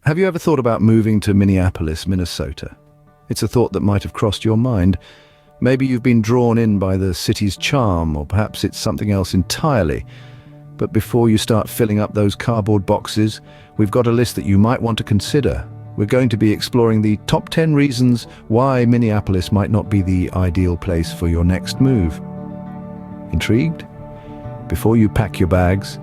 Have you ever thought about moving to Minneapolis, Minnesota? It's a thought that might have crossed your mind. Maybe you've been drawn in by the city's charm, or perhaps it's something else entirely. But before you start filling up those cardboard boxes, we've got a list that you might want to consider. We're going to be exploring the top 10 reasons why Minneapolis might not be the ideal place for your next move. Intrigued? Before you pack your bags,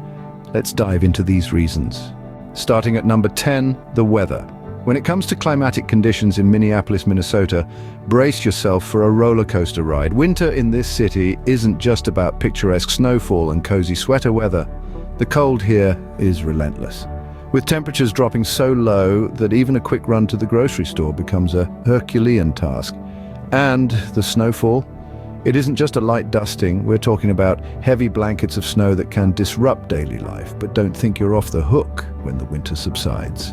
let's dive into these reasons. Starting at number 10, the weather. When it comes to climatic conditions in Minneapolis, Minnesota, brace yourself for a roller coaster ride. Winter in this city isn't just about picturesque snowfall and cozy sweater weather. The cold here is relentless, with temperatures dropping so low that even a quick run to the grocery store becomes a Herculean task. And the snowfall? It isn't just a light dusting. We're talking about heavy blankets of snow that can disrupt daily life, but don't think you're off the hook when the winter subsides.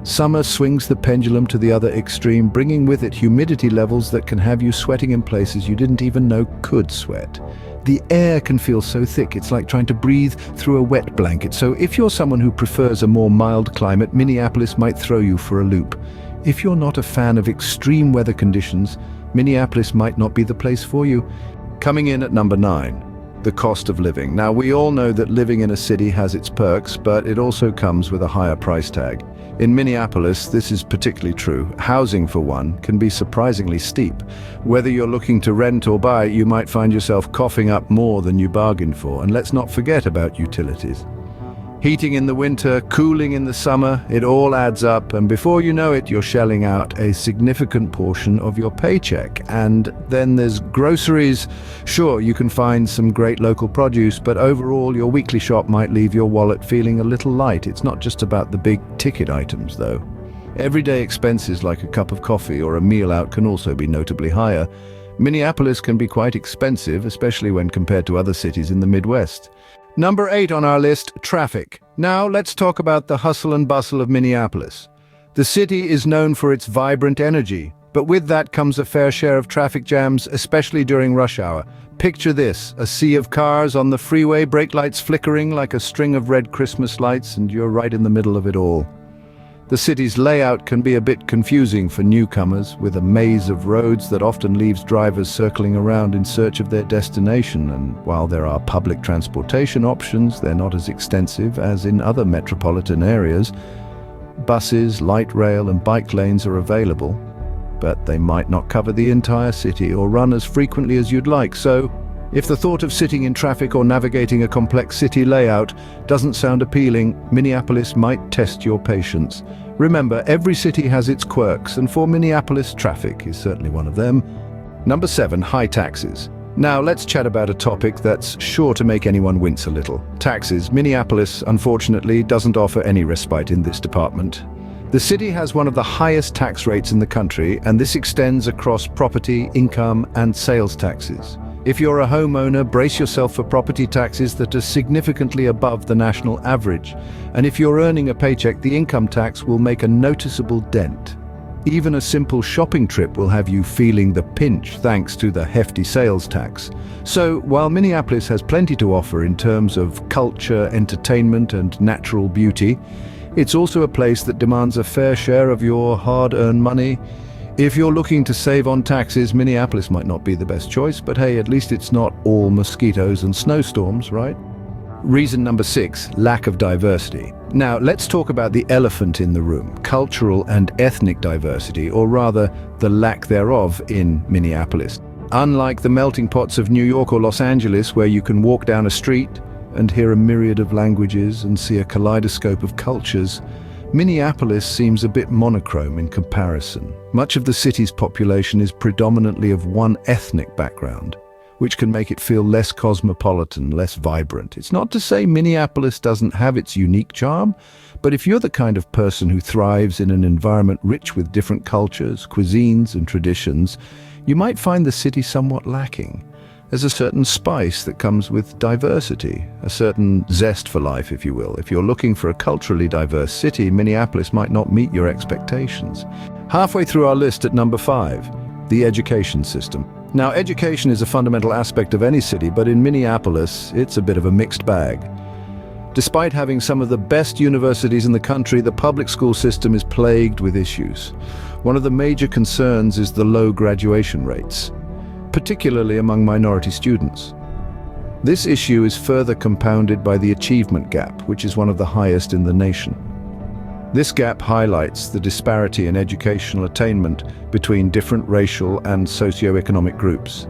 Summer swings the pendulum to the other extreme, bringing with it humidity levels that can have you sweating in places you didn't even know could sweat. The air can feel so thick, it's like trying to breathe through a wet blanket. So if you're someone who prefers a more mild climate, Minneapolis might throw you for a loop. If you're not a fan of extreme weather conditions, Minneapolis might not be the place for you. Coming in at number 9, the cost of living. Now, we all know that living in a city has its perks, but it also comes with a higher price tag. In Minneapolis, this is particularly true. Housing, for one, can be surprisingly steep. Whether you're looking to rent or buy, you might find yourself coughing up more than you bargained for. And let's not forget about utilities. Heating in the winter, cooling in the summer, it all adds up, and before you know it, you're shelling out a significant portion of your paycheck. And then there's groceries. Sure, you can find some great local produce, but overall your weekly shop might leave your wallet feeling a little light. It's not just about the big ticket items, though. Everyday expenses like a cup of coffee or a meal out can also be notably higher. Minneapolis can be quite expensive, especially when compared to other cities in the Midwest. Number 8 on our list, traffic. Now let's talk about the hustle and bustle of Minneapolis. The city is known for its vibrant energy, but with that comes a fair share of traffic jams, especially during rush hour. Picture this, a sea of cars on the freeway, brake lights flickering like a string of red Christmas lights, and you're right in the middle of it all. The city's layout can be a bit confusing for newcomers, with a maze of roads that often leaves drivers circling around in search of their destination. And while there are public transportation options, they're not as extensive as in other metropolitan areas. Buses, light rail, and bike lanes are available, but they might not cover the entire city or run as frequently as you'd like. So, if the thought of sitting in traffic or navigating a complex city layout doesn't sound appealing, Minneapolis might test your patience. Remember, every city has its quirks, and for Minneapolis, traffic is certainly one of them. Number 7, high taxes. Now let's chat about a topic that's sure to make anyone wince a little. Taxes. Minneapolis, unfortunately, doesn't offer any respite in this department. The city has one of the highest tax rates in the country, and this extends across property, income, and sales taxes. If you're a homeowner, brace yourself for property taxes that are significantly above the national average. And if you're earning a paycheck, the income tax will make a noticeable dent. Even a simple shopping trip will have you feeling the pinch thanks to the hefty sales tax. So, while Minneapolis has plenty to offer in terms of culture, entertainment, and natural beauty, it's also a place that demands a fair share of your hard-earned money. If you're looking to save on taxes, Minneapolis might not be the best choice, but hey, at least it's not all mosquitoes and snowstorms, right? Reason number 6, lack of diversity. Now, let's talk about the elephant in the room, cultural and ethnic diversity, or rather, the lack thereof in Minneapolis. Unlike the melting pots of New York or Los Angeles, where you can walk down a street and hear a myriad of languages and see a kaleidoscope of cultures, Minneapolis seems a bit monochrome in comparison. Much of the city's population is predominantly of one ethnic background, which can make it feel less cosmopolitan, less vibrant. It's not to say Minneapolis doesn't have its unique charm, but if you're the kind of person who thrives in an environment rich with different cultures, cuisines, and traditions, you might find the city somewhat lacking. There's a certain spice that comes with diversity, a certain zest for life, if you will. If you're looking for a culturally diverse city, Minneapolis might not meet your expectations. Halfway through our list at number 5, the education system. Now, education is a fundamental aspect of any city, but in Minneapolis, it's a bit of a mixed bag. Despite having some of the best universities in the country, the public school system is plagued with issues. One of the major concerns is the low graduation rates, particularly among minority students. This issue is further compounded by the achievement gap, which is one of the highest in the nation. This gap highlights the disparity in educational attainment between different racial and socioeconomic groups.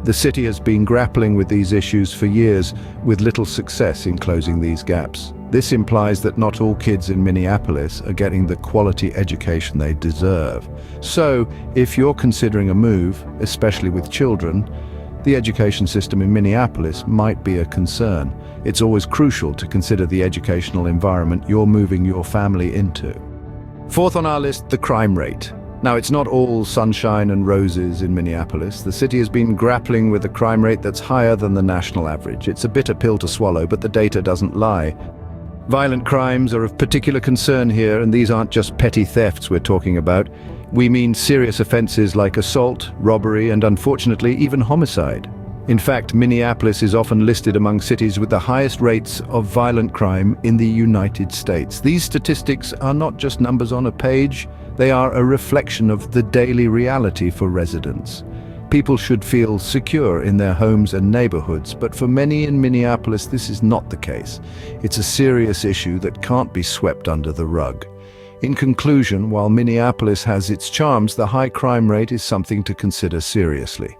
The city has been grappling with these issues for years, with little success in closing these gaps. This implies that not all kids in Minneapolis are getting the quality education they deserve. So, if you're considering a move, especially with children, the education system in Minneapolis might be a concern. It's always crucial to consider the educational environment you're moving your family into. Fourth on our list, the crime rate. Now, it's not all sunshine and roses in Minneapolis. The city has been grappling with a crime rate that's higher than the national average. It's a bitter pill to swallow, but the data doesn't lie. Violent crimes are of particular concern here, and these aren't just petty thefts we're talking about. We mean serious offenses like assault, robbery, and unfortunately, even homicide. In fact, Minneapolis is often listed among cities with the highest rates of violent crime in the United States. These statistics are not just numbers on a page, they are a reflection of the daily reality for residents. People should feel secure in their homes and neighborhoods, but for many in Minneapolis, this is not the case. It's a serious issue that can't be swept under the rug. In conclusion, while Minneapolis has its charms, the high crime rate is something to consider seriously.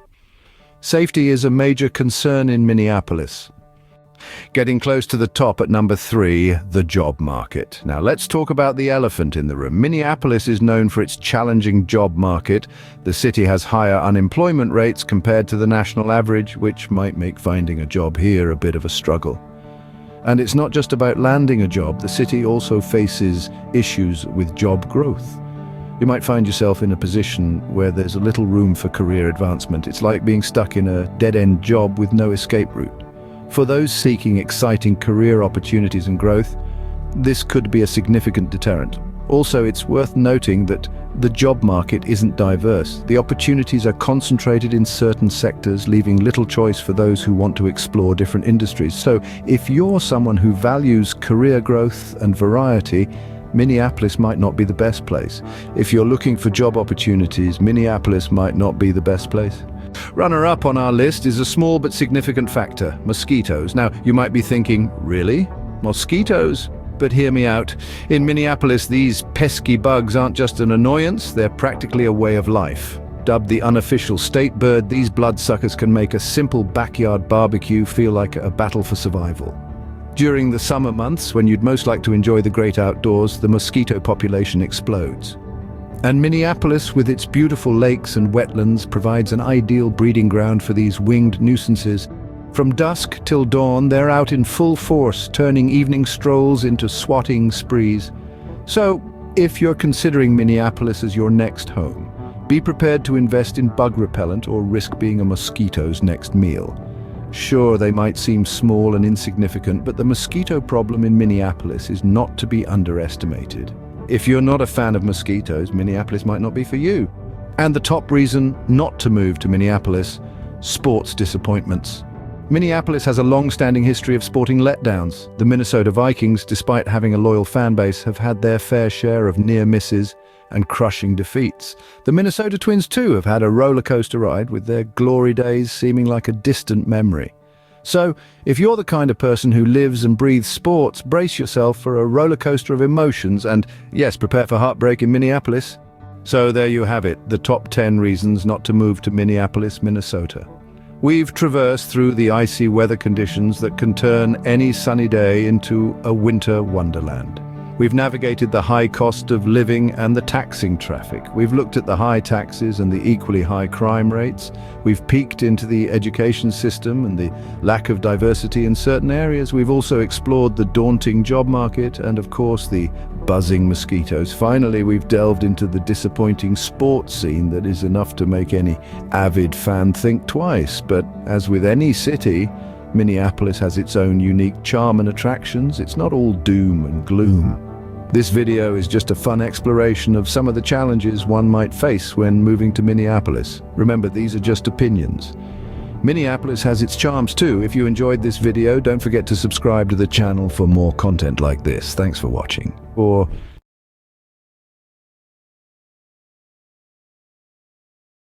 Safety is a major concern in Minneapolis. Getting close to the top at number 3, the job market. Now let's talk about the elephant in the room. Minneapolis is known for its challenging job market. The city has higher unemployment rates compared to the national average, which might make finding a job here a bit of a struggle. And it's not just about landing a job. The city also faces issues with job growth. You might find yourself in a position where there's a little room for career advancement. It's like being stuck in a dead-end job with no escape route. For those seeking exciting career opportunities and growth, this could be a significant deterrent. Also, it's worth noting that the job market isn't diverse. The opportunities are concentrated in certain sectors, leaving little choice for those who want to explore different industries. So, if you're someone who values career growth and variety, Minneapolis might not be the best place. If you're looking for job opportunities, Minneapolis might not be the best place. Runner-up on our list is a small but significant factor, mosquitoes. Now, you might be thinking, really? Mosquitoes? But hear me out. In Minneapolis, these pesky bugs aren't just an annoyance, they're practically a way of life. Dubbed the unofficial state bird, these bloodsuckers can make a simple backyard barbecue feel like a battle for survival. During the summer months, when you'd most like to enjoy the great outdoors, the mosquito population explodes. And Minneapolis, with its beautiful lakes and wetlands, provides an ideal breeding ground for these winged nuisances. From dusk till dawn, they're out in full force, turning evening strolls into swatting sprees. So, if you're considering Minneapolis as your next home, be prepared to invest in bug repellent or risk being a mosquito's next meal. Sure, they might seem small and insignificant, but the mosquito problem in Minneapolis is not to be underestimated. If you're not a fan of mosquitoes, Minneapolis might not be for you. And the top reason not to move to Minneapolis: sports disappointments. Minneapolis has a long-standing history of sporting letdowns. The Minnesota Vikings, despite having a loyal fan base, have had their fair share of near misses and crushing defeats. The Minnesota Twins too have had a roller coaster ride, with their glory days seeming like a distant memory. So, if you're the kind of person who lives and breathes sports, brace yourself for a roller coaster of emotions and, yes, prepare for heartbreak in Minneapolis. So there you have it, the top 10 reasons not to move to Minneapolis, Minnesota. We've traversed through the icy weather conditions that can turn any sunny day into a winter wonderland. We've navigated the high cost of living and the taxing traffic. We've looked at the high taxes and the equally high crime rates. We've peeked into the education system and the lack of diversity in certain areas. We've also explored the daunting job market and, of course, the buzzing mosquitoes. Finally, we've delved into the disappointing sports scene that is enough to make any avid fan think twice. But as with any city, Minneapolis has its own unique charm and attractions. It's not all doom and gloom. This video is just a fun exploration of some of the challenges one might face when moving to Minneapolis. Remember, these are just opinions. Minneapolis has its charms too. If you enjoyed this video, don't forget to subscribe to the channel for more content like this. Thanks for watching. Or